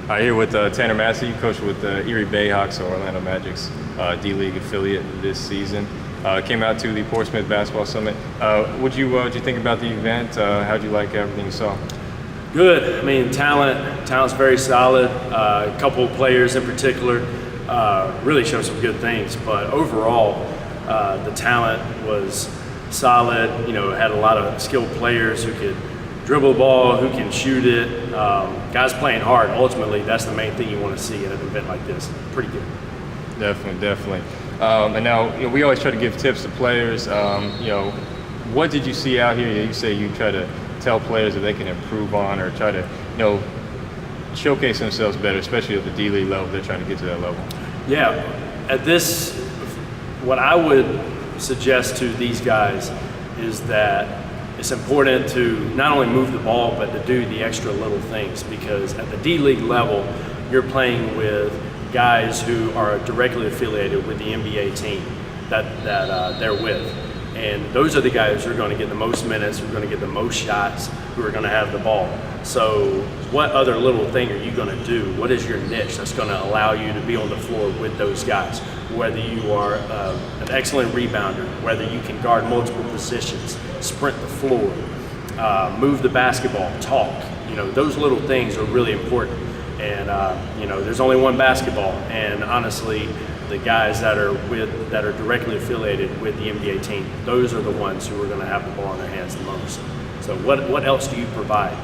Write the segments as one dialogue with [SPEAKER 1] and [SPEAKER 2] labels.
[SPEAKER 1] Here with Tanner Massey, coach with the Erie Bayhawks, or Orlando Magic's D-League affiliate this season. Came out to the Portsmouth Basketball Summit. What'd you think about the event? How'd you like everything you saw?
[SPEAKER 2] Good. I mean, talent's very solid. A couple of players in particular really showed some good things, but overall, the talent was solid. You know, had a lot of skilled players who could dribble the ball, who can shoot it. Guys playing hard. Ultimately, that's the main thing you want to see at an event like this. Pretty good.
[SPEAKER 1] Definitely. And now, we always try to give tips to players. What did you see out here? You say you try to tell players that they can improve on, or try to, showcase themselves better, especially at the D-League level. They're trying to get to that level.
[SPEAKER 2] Yeah. At this, what I would suggest to these guys is that it's important to not only move the ball, but to do the extra little things, because at the D-League level, you're playing with guys who are directly affiliated with the NBA team that they're with. And those are the guys who are going to get the most minutes, who are going to get the most shots, who are going to have the ball. So what other little thing are you going to do? What is your niche that's going to allow you to be on the floor with those guys? Whether you are an excellent rebounder, whether you can guard multiple positions, sprint the floor, move the basketball, talk. Those little things are really important. And there's only one basketball, and honestly, the guys that are directly affiliated with the NBA team, those are the ones who are going to have the ball in their hands the most. So what else do you provide?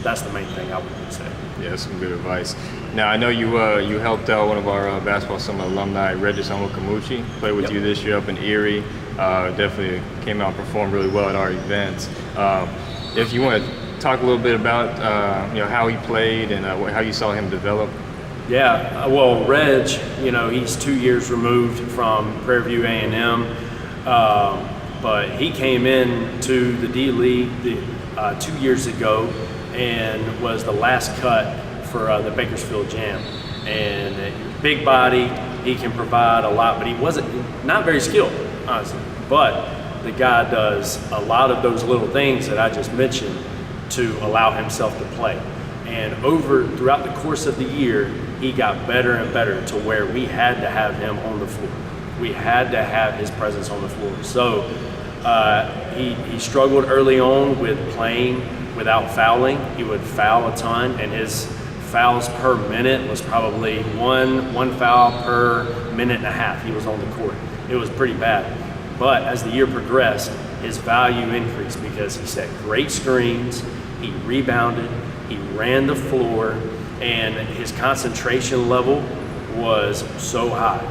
[SPEAKER 2] That's the main thing I would say.
[SPEAKER 1] Yeah, that's some good advice. Now, I know you helped out one of our Basketball Summit alumni, Regis Onwukamuchi, played with you this year up in Erie. Definitely came out and performed really well at our events. If you want to talk a little bit about how he played and how you saw him develop.
[SPEAKER 2] Yeah, well, Reg, he's 2 years removed from Prairie View A&M, but he came in to the D-League 2 years ago and was the last cut for the Bakersfield Jam. And big body, he can provide a lot, but he not very skilled, honestly. But the guy does a lot of those little things that I just mentioned to allow himself to play. And throughout the course of the year, he got better and better to where we had to have him on the floor. We had to have his presence on the floor. So he struggled early on with playing without fouling. He would foul a ton, and his fouls per minute was probably one foul per minute and a half he was on the court. It was pretty bad. But as the year progressed, his value increased because he set great screens, he rebounded, he ran the floor, and his concentration level was so high.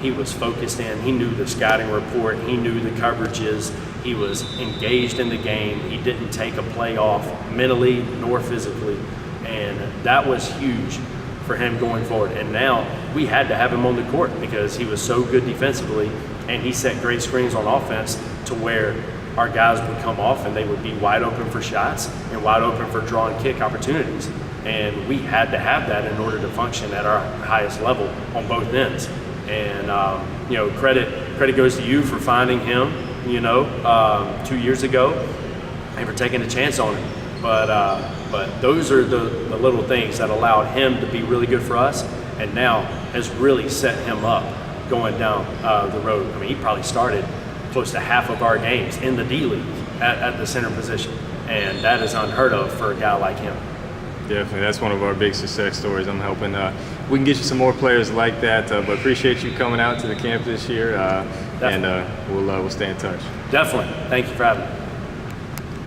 [SPEAKER 2] He was focused in, he knew the scouting report, he knew the coverages, he was engaged in the game, he didn't take a play off mentally nor physically, and that was huge for him going forward. And now we had to have him on the court because he was so good defensively, and he set great screens on offense to where our guys would come off and they would be wide open for shots and wide open for draw and kick opportunities. And we had to have that in order to function at our highest level on both ends. And credit goes to you for finding him, 2 years ago, and for taking a chance on him. But those are the little things that allowed him to be really good for us, and now has really set him up going down the road. I mean, he probably started close to half of our games in the D-League at the center position, and that is unheard of for a guy like him.
[SPEAKER 1] Definitely, that's one of our big success stories. I'm hoping we can get you some more players like that. But appreciate you coming out to the camp this year, and we'll stay in touch.
[SPEAKER 2] Definitely. Thank you for having me.